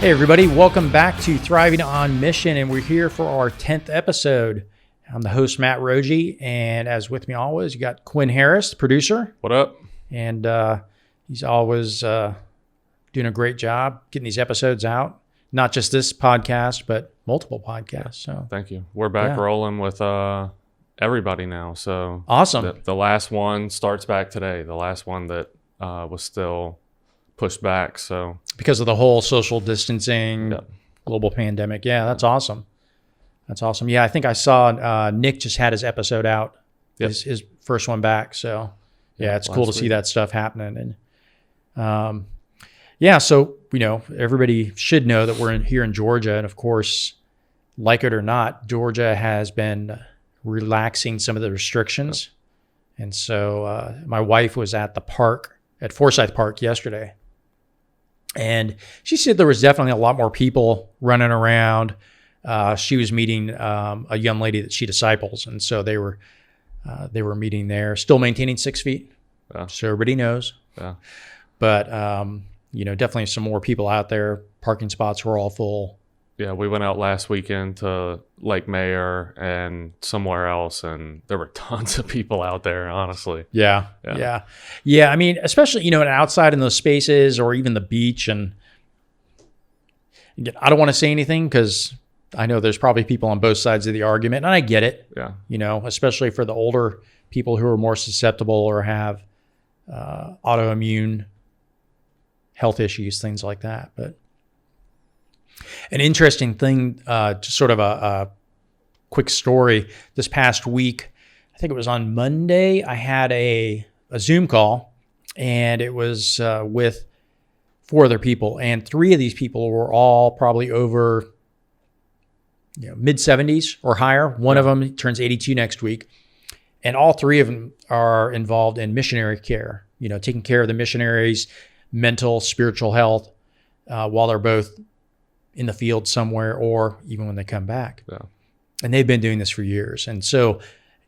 Hey everybody, welcome back to Thriving on Mission, and we're here for our 10th episode. I'm the host, Matt Rogie, and as with me always, you got Quinn Harris, the producer. What up? And he's always doing a great job getting these episodes out. Not just this podcast, but multiple podcasts. So thank you. We're back rolling with everybody now. So awesome. The last one starts back today. The last one that was still pushed back. So because of the whole social distancing, global pandemic. Yeah, that's awesome. That's awesome. Yeah, I think I saw Nick just had his episode out, his first one back. So yeah, it's cool to see that stuff happening. And so everybody should know that we're here in Georgia, and of course, like it or not, Georgia has been relaxing some of the restrictions. And so my wife was at the park at Forsyth Park yesterday. And she said there was definitely a lot more people running around. She was meeting a young lady that she disciples, and so they were meeting there, still maintaining 6 feet, so everybody knows. Yeah. But definitely some more people out there. Parking spots were all full. Yeah, we went out last weekend to Lake Mayer and somewhere else, and there were tons of people out there, honestly. Yeah. I mean, especially, outside in those spaces or even the beach. And again, I don't want to say anything because I know there's probably people on both sides of the argument, and I get it. Yeah. Especially for the older people who are more susceptible or have autoimmune health issues, things like that. But an interesting thing, just sort of a quick story. This past week, I think it was on Monday, I had a Zoom call, and it was with 4 other people, and 3 of these people were all probably over mid 70s or higher. One of them turns 82 next week, and all 3 of them are involved in missionary care, taking care of the missionaries' mental, spiritual health while they're both in the field somewhere or even when they come back. Yeah. And they've been doing this for years. And so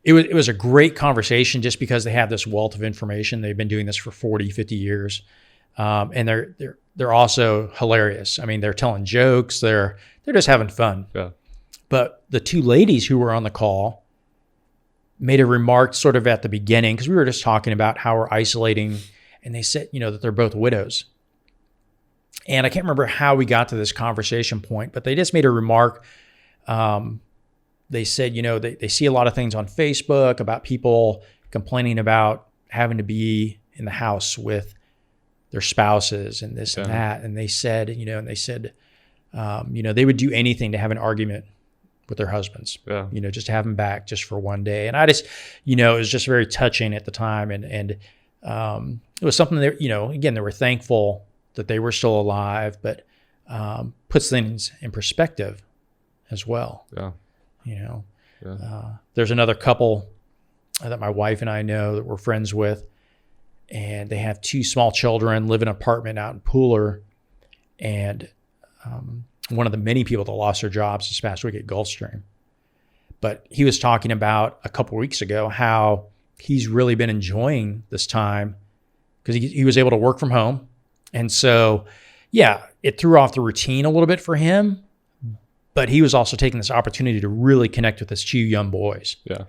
it was a great conversation just because they have this wealth of information. They've been doing this for 40, 50 years. And they're also hilarious. I mean, they're telling jokes, they're just having fun. Yeah. But the 2 ladies who were on the call made a remark sort of at the beginning, because we were just talking about how we're isolating, and they said, that they're both widows. And I can't remember how we got to this conversation point, but they just made a remark. They said, they see a lot of things on Facebook about people complaining about having to be in the house with their spouses and this and that. And they said, they would do anything to have an argument with their husbands, just to have them back just for one day. And I just, it was just very touching at the time. And it was something that, again, they were thankful that they were still alive, but puts things in perspective as well. Yeah. There's another couple that my wife and I know that we're friends with, and they have 2 small children, live in an apartment out in Pooler. And one of the many people that lost their jobs this past week at Gulfstream. But he was talking about a couple of weeks ago how he's really been enjoying this time because he was able to work from home. And so, it threw off the routine a little bit for him, but he was also taking this opportunity to really connect with his 2 young boys. Yeah.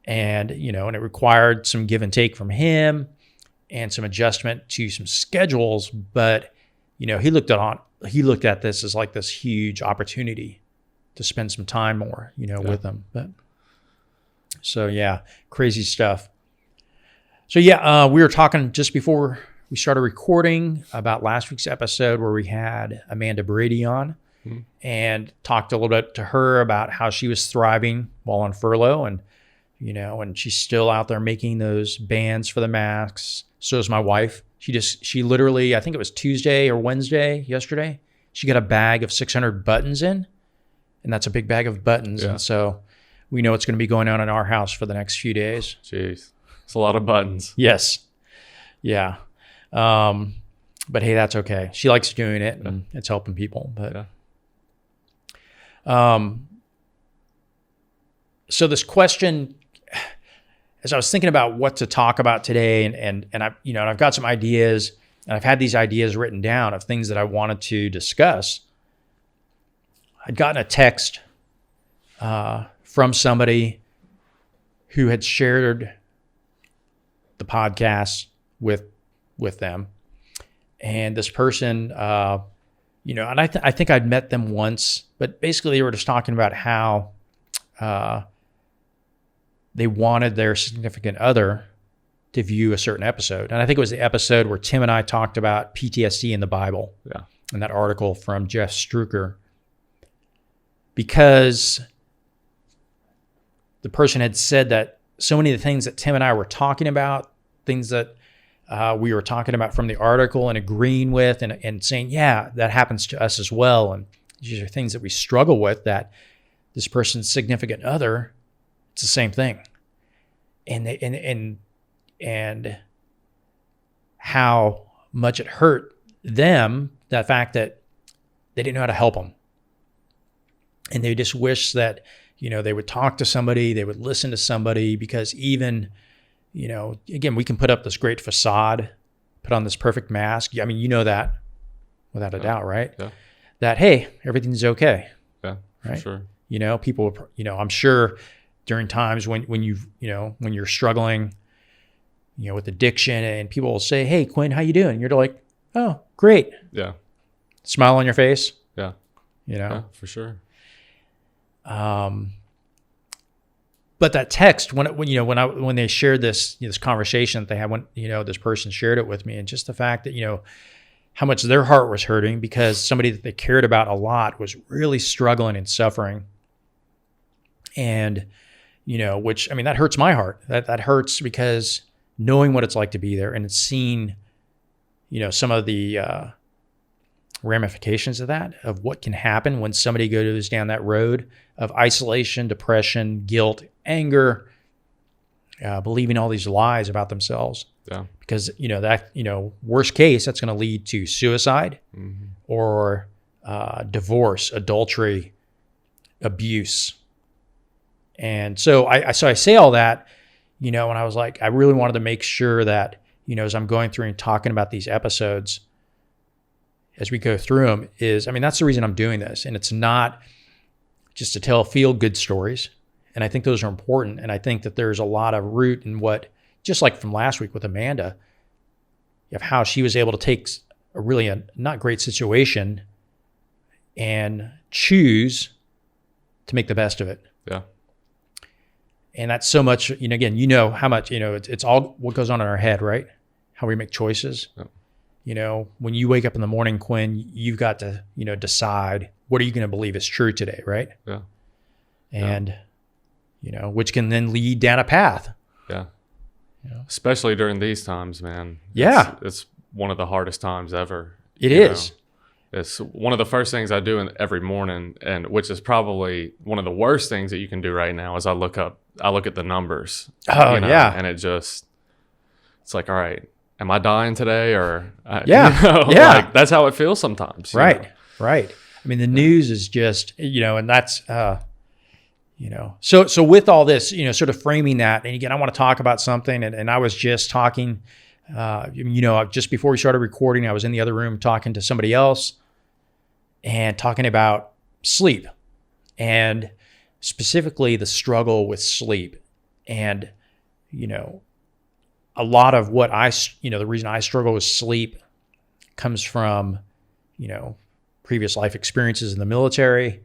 And, and it required some give and take from him and some adjustment to some schedules. But, he looked at this as like this huge opportunity to spend some time more, with them. But so, crazy stuff. So, we were talking just before we started recording about last week's episode where we had Amanda Brady on and talked a little bit to her about how she was thriving while on furlough, and and she's still out there making those bands for the masks. So is my wife. She literally, I think it was Tuesday or Wednesday yesterday, she got a bag of 600 buttons in, and that's a big bag of buttons. And so we know what's going to be going on in our house for the next few days. Jeez, it's a lot of buttons. Yes. Yeah. But hey, that's okay. She likes doing it, and it's helping people. But so this question, as I was thinking about what to talk about today, and I've got some ideas, and I've had these ideas written down of things that I wanted to discuss. I'd gotten a text from somebody who had shared the podcast with them, and this person, and I think I'd met them once, but basically they were just talking about how they wanted their significant other to view a certain episode. And I think it was the episode where Tim and I talked about PTSD in the Bible. Yeah. In that article from Jeff Strucker. Because the person had said that so many of the things that Tim and I were talking about, things that we were talking about from the article and agreeing with and saying, yeah, that happens to us as well. And these are things that we struggle with, that this person's significant other, it's the same thing. And how much it hurt them, that fact that they didn't know how to help them. And they just wish that, they would talk to somebody, they would listen to somebody, because even, again, we can put up this great facade, put on this perfect mask. I mean, you know that without a doubt, right? Yeah. That, hey, everything's okay. Yeah, right? For sure. People, I'm sure during times when when you're struggling, with addiction, and people will say, hey, Quinn, how you doing? You're like, oh, great. Yeah. Smile on your face. Yeah. Yeah, for sure. But that text, when they shared this conversation that they had, when this person shared it with me, and just the fact that how much their heart was hurting because somebody that they cared about a lot was really struggling and suffering, and which, I mean, that hurts my heart. That hurts because knowing what it's like to be there and seeing some of the ramifications of that, of what can happen when somebody goes down that road of isolation, depression, guilt, anger, believing all these lies about themselves. Yeah. Because, worst case, that's going to lead to suicide or divorce, adultery, abuse. And so I say all that, and I was like, I really wanted to make sure that, as I'm going through and talking about these episodes, as we go through them, that's the reason I'm doing this. And it's not just to tell feel-good stories. And I think those are important. And I think that there's a lot of root in what, just like from last week with Amanda, of how she was able to take a not great situation and choose to make the best of it. Yeah. And that's so much, again, how much, it's all what goes on in our head, right? How we make choices. Yeah. When you wake up in the morning, Quinn, you've got to, decide, what are you going to believe is true today, right? Yeah. And, which can then lead down a path. Yeah. Especially during these times, man. Yeah. It's one of the hardest times ever. It is. It's one of the first things I do every morning, and which is probably one of the worst things that you can do right now, is I look at the numbers. Oh, yeah. And it's like, all right, am I dying today? Or, yeah. Like, that's how it feels sometimes. Right. Right. I mean, the news is just, and that's, so with all this, sort of framing that, and again, I want to talk about something, and I was just talking, just before we started recording, I was in the other room talking to somebody else and talking about sleep, and specifically the struggle with sleep. And, a lot of what the reason I struggle with sleep comes from, previous life experiences in the military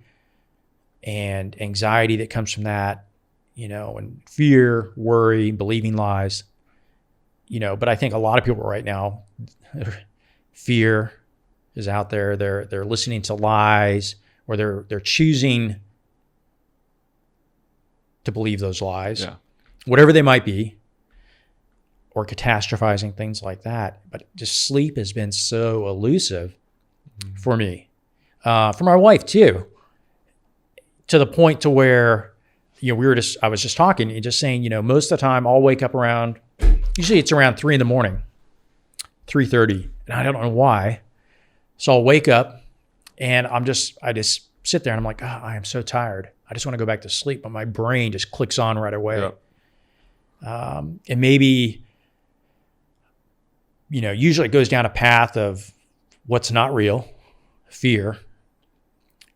and anxiety that comes from that, and fear, worry, believing lies, but I think a lot of people right now, fear is out there. They're listening to lies, or they're choosing to believe those lies, whatever they might be, or catastrophizing, things like that. But just sleep has been so elusive for me, for my wife too, to the point to where, I was just talking and just saying, most of the time I'll wake up around, usually it's around 3 a.m, 3:30, and I don't know why. So I'll wake up and I just sit there and I'm like, oh, I am so tired. I just want to go back to sleep, but my brain just clicks on right away. Yep. And maybe, usually it goes down a path of what's not real, fear.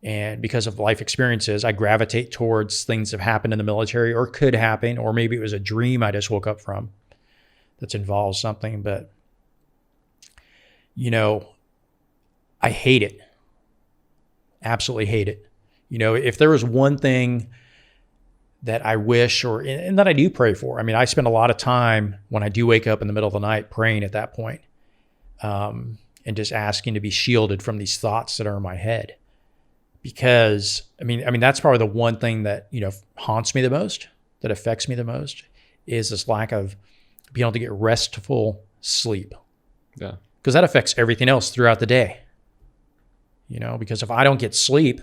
And because of life experiences, I gravitate towards things that have happened in the military or could happen, or maybe it was a dream I just woke up from that's involved something. But, I hate it. Absolutely hate it. If there was one thing that I wish and that I do pray for, I spend a lot of time when I do wake up in the middle of the night praying at that point, and just asking to be shielded from these thoughts that are in my head. Because, that's probably the one thing that, haunts me the most, that affects me the most, is this lack of being able to get restful sleep. Yeah. Because that affects everything else throughout the day. Because if I don't get sleep,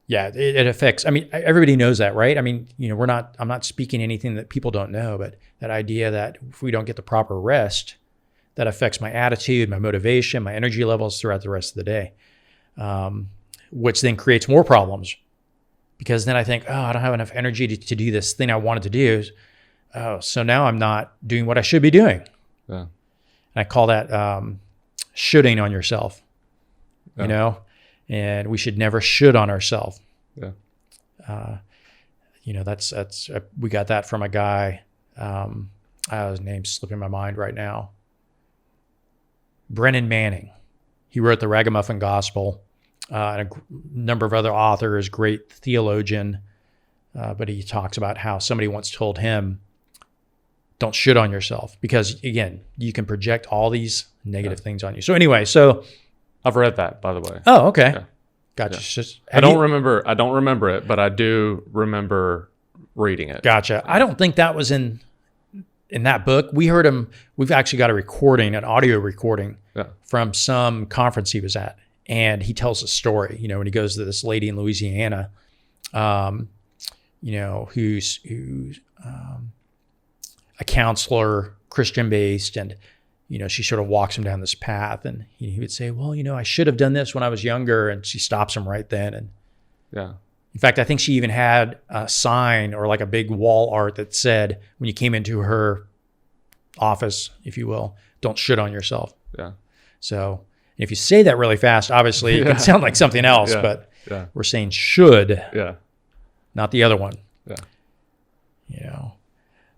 it affects, everybody knows that, right? I'm not speaking anything that people don't know, but that idea that if we don't get the proper rest, that affects my attitude, my motivation, my energy levels throughout the rest of the day. Which then creates more problems, because then I think, I don't have enough energy to do this thing I wanted to do. So now I'm not doing what I should be doing. Yeah. And I call that shoulding on yourself, and we should never should on ourselves. Yeah. That's we got that from a guy. His name's slipping my mind right now. Brennan Manning. He wrote the Ragamuffin Gospel. And a number of other authors, great theologian, but he talks about how somebody once told him, don't shit on yourself, because again, you can project all these negative things on you. So anyway, I've read that, by the way. Oh, okay. Yeah. Gotcha. Yeah. I don't remember it, but I do remember reading it. Gotcha. I don't think that was in that book. We heard him. We've actually got an audio recording from some conference he was at. And he tells a story, when he goes to this lady in Louisiana, who's a counselor, Christian-based, and, she sort of walks him down this path, and he would say, well, I should have done this when I was younger, and she stops him right then. And in fact, I think she even had a sign or like a big wall art that said, when you came into her office, if you will, don't shit on yourself. Yeah. So if you say that really fast, obviously it can sound like something else, but we're saying should, not the other one. Yeah.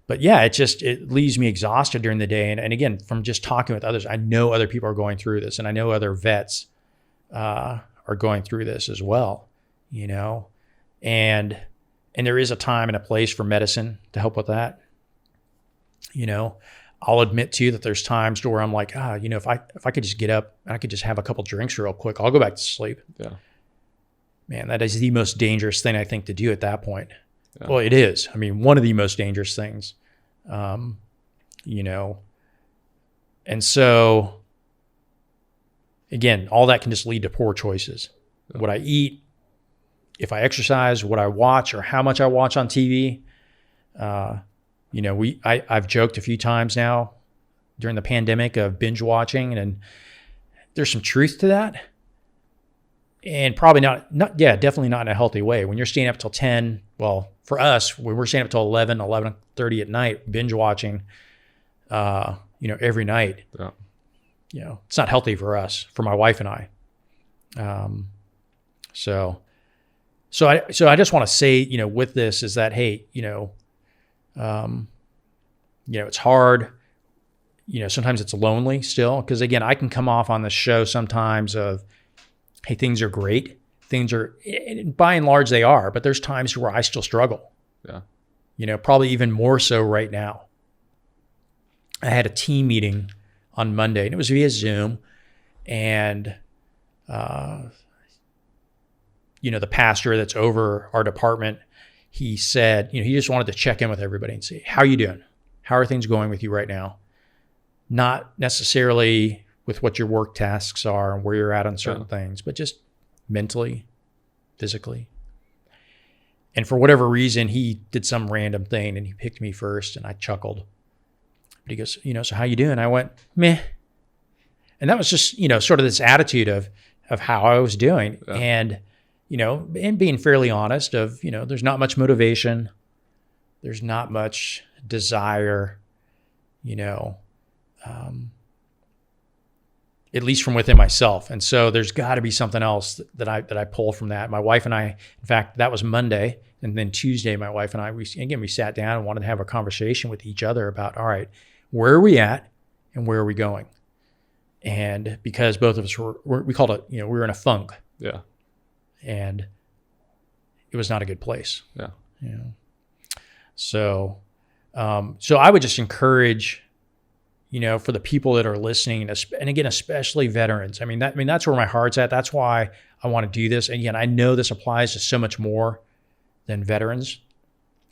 But it leaves me exhausted during the day. And again, from just talking with others, I know other people are going through this, and I know other vets are going through this as well, and there is a time and a place for medicine to help with that. I'll admit to you that there's times to where I'm like, if I could just get up and I could just have a couple drinks real quick, I'll go back to sleep. Yeah. Man, that is the most dangerous thing I think to do at that point. Yeah. Well, it is. One of the most dangerous things, and so again, all that can just lead to poor choices. Yeah. What I eat, if I exercise, what I watch, or how much I watch on TV. I've joked a few times now during the pandemic of binge watching, and there's some truth to that. And probably definitely not in a healthy way. When you're staying up till 10, well, for us, when we're staying up till 11:30 at night, binge watching, every night, it's not healthy for us, for my wife and I. So I just want to say, with this is that, hey, it's hard. Sometimes it's lonely still, because again, I can come off on the show sometimes of, hey, things are great. Things are, by and large, they are, but there's times where I still struggle. Yeah. Probably even more so right now. I had a team meeting on Monday, and it was via Zoom, and the pastor that's over our department, he said, he just wanted to check in with everybody and say, how are you doing? How are things going with you right now? Not necessarily with what your work tasks are and where you're at on certain things, but just mentally, physically. And for whatever reason, he did some random thing and he picked me first, and I chuckled. But he goes, so how you doing? I went, meh. And that was just, sort of this attitude of how I was doing. Yeah. And, and being fairly honest of, there's not much motivation. There's not much desire, at least from within myself. And so there's got to be something else that I pull from that. My wife and I, in fact, that was Monday. And then Tuesday, my wife and I, we sat down and wanted to have a conversation with each other about, all right, where are we at and where are we going? And because both of us we called it, we were in a funk. Yeah. And it was not a good place. Yeah. So I would just encourage, for the people that are listening, and again, especially veterans. That's where my heart's at. That's why I want to do this. And again, I know this applies to so much more than veterans.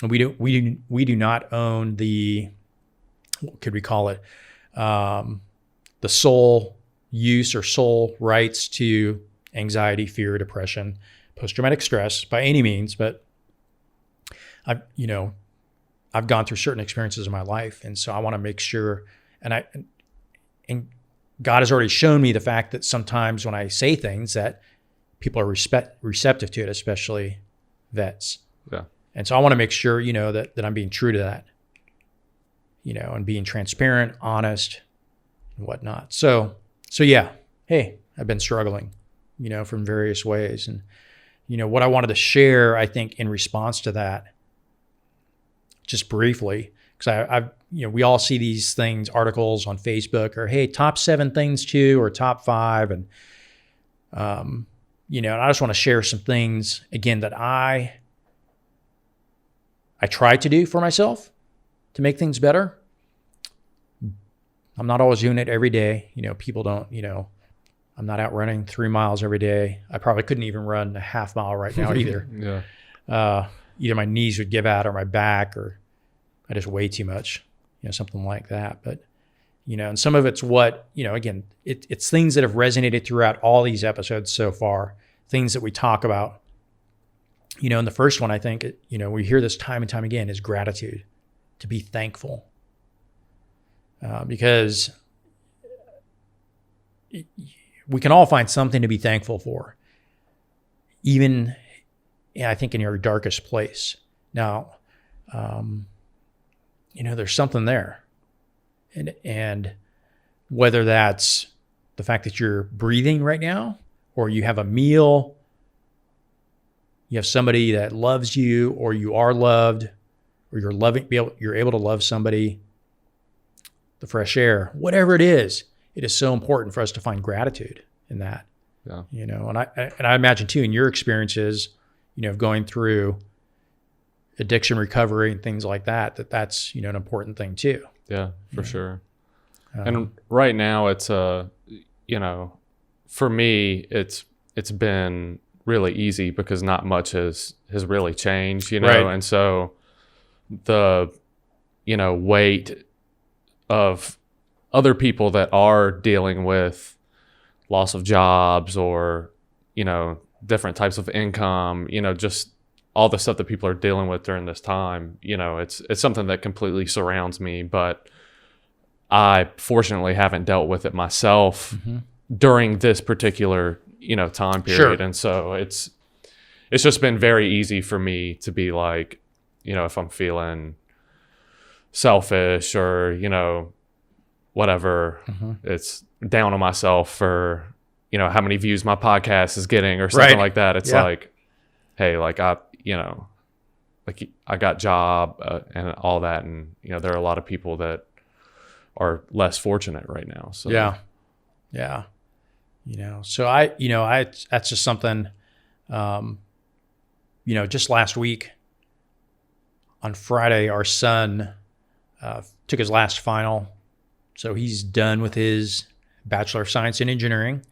And we do not own the, what could we call it? The sole use or sole rights to anxiety, fear, depression, post-traumatic stress by any means, but I've gone through certain experiences in my life. And so I want to make sure, and God has already shown me the fact that sometimes when I say things that people are receptive to it, especially vets. Yeah. And so I want to make sure, that I'm being true to that, and being transparent, honest, and whatnot. So yeah, hey, I've been struggling, from various ways. And, what I wanted to share, I think, in response to that, just briefly, because I've we all see these things, articles on Facebook, or hey, top 7 things to, or top 5, and and I just want to share some things again that I try to do for myself to make things better. I'm not always doing it every day. People don't. I'm not out running 3 miles every day. I probably couldn't even run a half mile right now either. Yeah. Either my knees would give out, or my back, or I just weigh too much, something like that. But, and some of it's what, again, it's things that have resonated throughout all these episodes so far, things that we talk about. And the first one, I think, we hear this time and time again, is gratitude, to be thankful. Because we can all find something to be thankful for, even, I think, in your darkest place. Now, there's something there. And whether that's the fact that you're breathing right now, or you have a meal, you have somebody that loves you, or you are loved, or you're able to love somebody, the fresh air, whatever it is so important for us to find gratitude in that. Yeah. And I imagine too, in your experiences, of going through addiction recovery and things like that, that's, an important thing too. Yeah, for sure. And right now it's, for me, it's been really easy because not much has really changed, Right. And so the, weight of other people that are dealing with loss of jobs, or, different types of income, just all the stuff that people are dealing with during this time, it's something that completely surrounds me, but I fortunately haven't dealt with it myself during this particular, time period. Sure. And so it's just been very easy for me to be like, if I'm feeling selfish, or, whatever, it's down on myself for, how many views my podcast is getting, or something Right. like that. It's like, hey, like I got job and all that. And, there are a lot of people that are less fortunate right now. So Yeah. So that's just something, just last week on Friday, our son took his last final. So he's done with his Bachelor of Science in Engineering.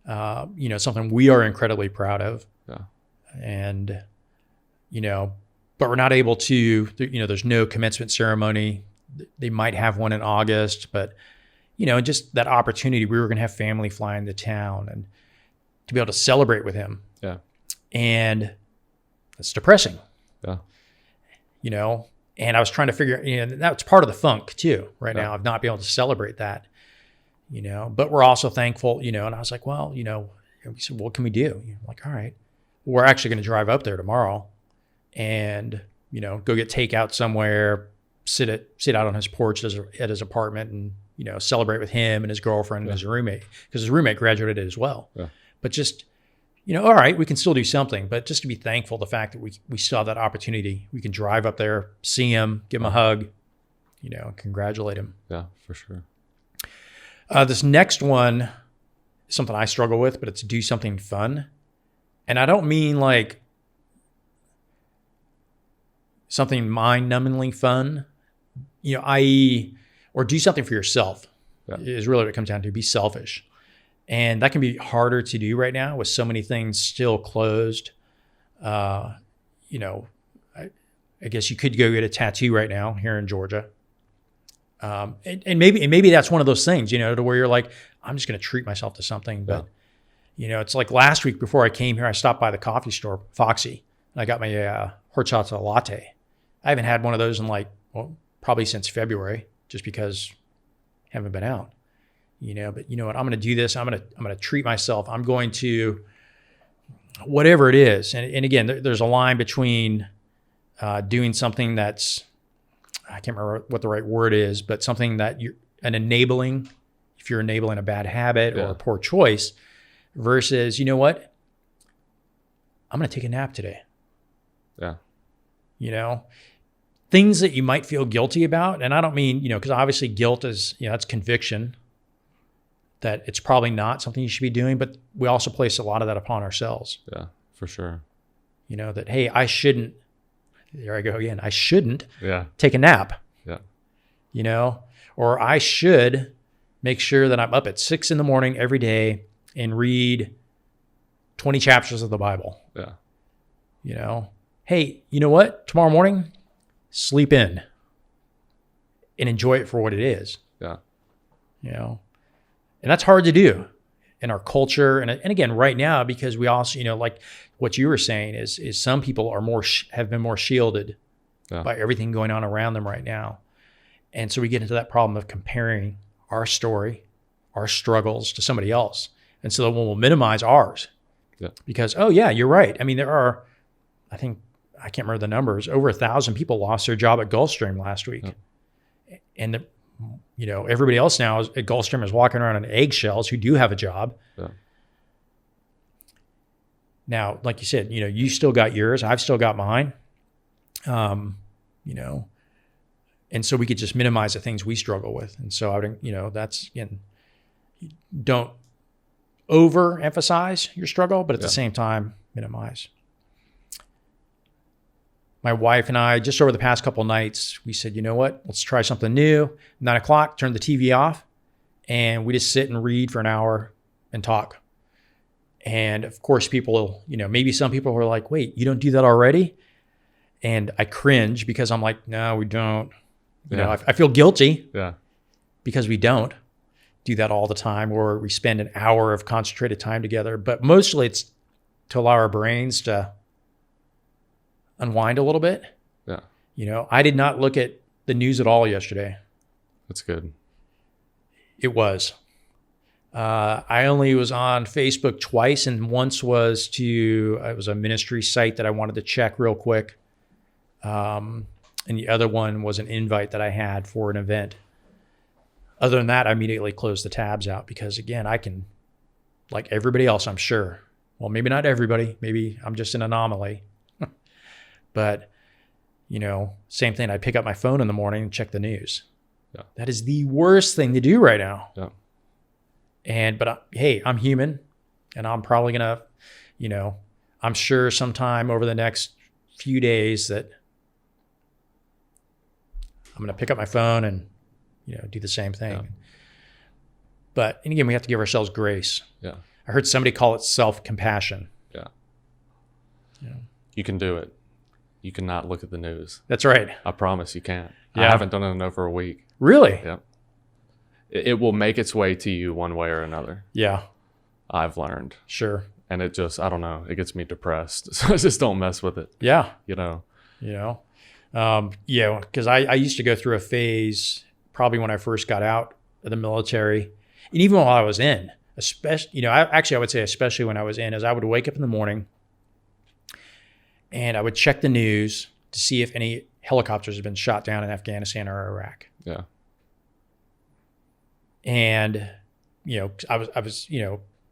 Something we are incredibly proud of. Yeah. And, but we're not able to, there's no commencement ceremony. They might have one in August, but, just that opportunity, we were going to have family fly into town and to be able to celebrate with him. Yeah. And it's depressing. Yeah. And I was trying to figure, that's part of the funk too, right Yeah. now, of not being able to celebrate that, but we're also thankful, and I was like, well, we said, what can we do? I'm like, all right, we're actually going to drive up there tomorrow and, go get takeout somewhere, sit out on his porch at his apartment and, celebrate with him and his girlfriend and his roommate, because his roommate graduated as well. Yeah. But just, all right, we can still do something, but just to be thankful the fact that we still have that opportunity. We can drive up there, see him, give him a hug, congratulate him. Yeah, for sure. This next one is something I struggle with, but it's do something fun. And I don't mean like something mind-numbingly fun, i.e., or do something for yourself is really what it comes down to. Be selfish. And that can be harder to do right now with so many things still closed. I guess you could go get a tattoo right now here in Georgia. And maybe that's one of those things, to where you're like, I'm just going to treat myself to something. But, it's like last week before I came here, I stopped by the coffee store, Foxy, and I got my horchata latte. I haven't had one of those in probably since February, just because I haven't been out, but you know what, I'm going to do this. I'm going to treat myself. I'm going to, whatever it is. And again, there's a line between doing something that's, I can't remember what the right word is, but something that you're if you're enabling a bad habit or a poor choice, versus, you know what, I'm going to take a nap today. Yeah. Things that you might feel guilty about. And I don't mean, because obviously guilt is, that's conviction that it's probably not something you should be doing, but we also place a lot of that upon ourselves. Yeah, for sure. That, hey, I shouldn't, there I go again, I shouldn't take a nap. Yeah. Or I should make sure that I'm up at 6 a.m. every day and read 20 chapters of the Bible. Yeah. Hey, you know what? Tomorrow morning, sleep in and enjoy it for what it is. Yeah. And that's hard to do in our culture. And again, right now, because we also, like what you were saying is some people are have been more shielded by everything going on around them right now. And so we get into that problem of comparing our story, our struggles to somebody else. And so then we'll minimize ours because, oh yeah, you're right. I mean, there are, I can't remember the numbers, over 1,000 people lost their job at Gulfstream last week. And everybody else now at Gulfstream is walking around on eggshells who do have a job. Now, like you said, you still got yours. I've still got mine. And so we could just minimize the things we struggle with. And so I would, that's, again, don't overemphasize your struggle, but at the same time, minimize. My wife and I, just over the past couple of nights, we said, you know what, let's try something new. 9:00, turn the TV off, and we just sit and read for an hour and talk. And of course, people, maybe some people were like, wait, you don't do that already? And I cringe because I'm like, no, we don't. I feel guilty because we don't do that all the time, or we spend an hour of concentrated time together. But mostly it's to allow our brains to unwind a little bit. Yeah. I did not look at the news at all yesterday. That's good. It was. I only was on Facebook twice, and once was it was a ministry site that I wanted to check real quick. And the other one was an invite that I had for an event. Other than that, I immediately closed the tabs out because, again, I can, like everybody else, I'm sure. Well, maybe not everybody. Maybe I'm just an anomaly. But, same thing. I pick up my phone in the morning and check the news. Yeah. That is the worst thing to do right now. Yeah. But hey, I'm human, and I'm probably going to, I'm sure sometime over the next few days that I'm going to pick up my phone and, do the same thing. Yeah. But, and again, we have to give ourselves grace. Yeah. I heard somebody call it self-compassion. Yeah. You can do it. You cannot look at the news. That's right. I promise you can't. Yeah. I haven't done it in over a week. Really? Yeah. It will make its way to you one way or another. Yeah. I've learned. Sure. And it just, I don't know, it gets me depressed. So I just don't mess with it. Yeah. Because I used to go through a phase probably when I first got out of the military, and even while I was in, especially, I would say especially when I was in, is I would wake up in the morning and I would check the news to see if any helicopters had been shot down in Afghanistan or Iraq. Yeah. And, I was,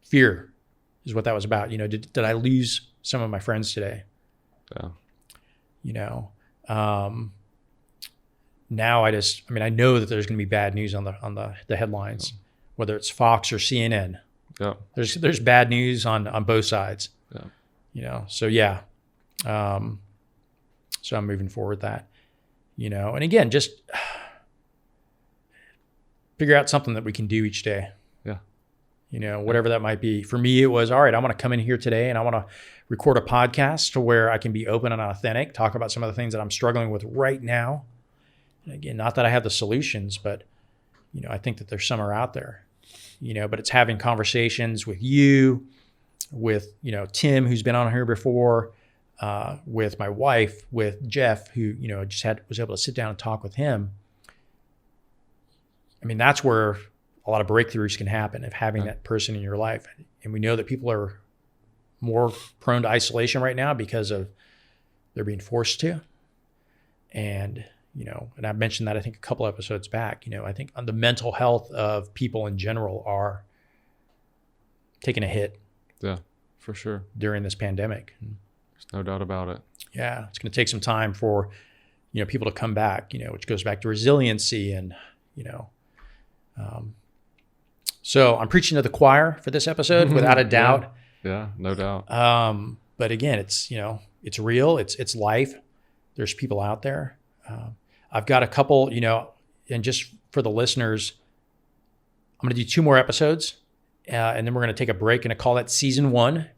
fear is what that was about. Did I lose some of my friends today? Yeah. Now I know that there's going to be bad news on the headlines, whether it's Fox or CNN. Yeah. There's bad news on both sides. Yeah. So yeah. So I'm moving forward with that, and again, just figure out something that we can do each day. Yeah. Whatever that might be. For me, it was, all right, I want to come in here today and I want to record a podcast to where I can be open and authentic, talk about some of the things that I'm struggling with right now. And again, not that I have the solutions, but, I think that there's some are out there, but it's having conversations with you, with, Tim, who's been on here before, with my wife, with Jeff, who, was able to sit down and talk with him. That's where a lot of breakthroughs can happen, of having that person in your life. And we know that people are more prone to isolation right now because of they're being forced to. And, and I mentioned that I think a couple episodes back, I think on the mental health of people in general are taking a hit. Yeah, for sure. During this pandemic. There's no doubt about it. Yeah. It's going to take some time for, people to come back, which goes back to resiliency and, so I'm preaching to the choir for this episode without a doubt. Yeah, no doubt. But again, it's, it's real. It's life. There's people out there. I've got a couple, and just for the listeners, I'm going to do 2 more episodes, and then we're going to take a break and call that season 1.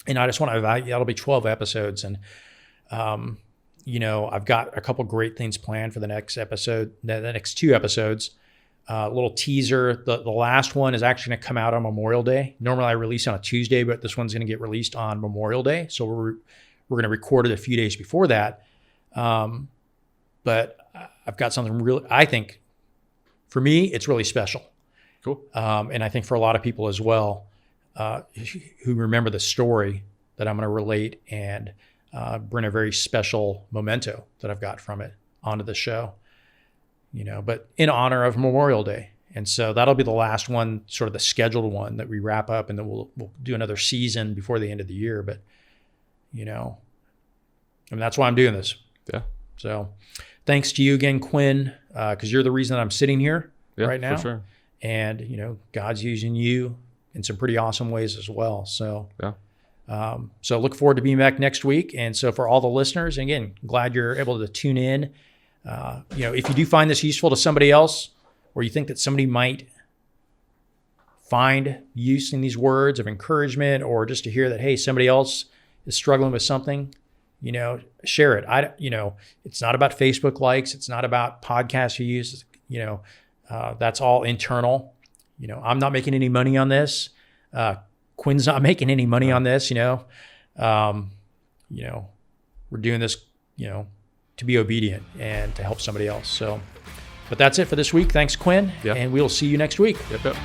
And I just want to evaluate, that'll be 12 episodes. And, I've got a couple great things planned for the next episode, the next 2 episodes. A little teaser. The last one is actually going to come out on Memorial Day. Normally I release on a Tuesday, but this one's going to get released on Memorial Day. So we're going to record it a few days before that. But I've got something really, I think for me, it's really special. Cool. And I think for a lot of people as well, who remember the story that I'm going to relate and bring a very special memento that I've got from it onto the show, but in honor of Memorial Day. And so that'll be the last one, sort of the scheduled one that we wrap up, and then we'll do another season before the end of the year. But, that's why I'm doing this. Yeah. So thanks to you again, Quinn, because you're the reason that I'm sitting here right now. For sure. And, God's using you in some pretty awesome ways as well. So, so look forward to being back next week. And so for all the listeners, and again, glad you're able to tune in. If you do find this useful to somebody else, or you think that somebody might find use in these words of encouragement, or just to hear that, hey, somebody else is struggling with something, share it. It's not about Facebook likes. It's not about podcast views. That's all internal. I'm not making any money on this. Quinn's not making any money on this. We're doing this, to be obedient and to help somebody else. So, but that's it for this week. Thanks, Quinn. Yeah. And we'll see you next week. Yep.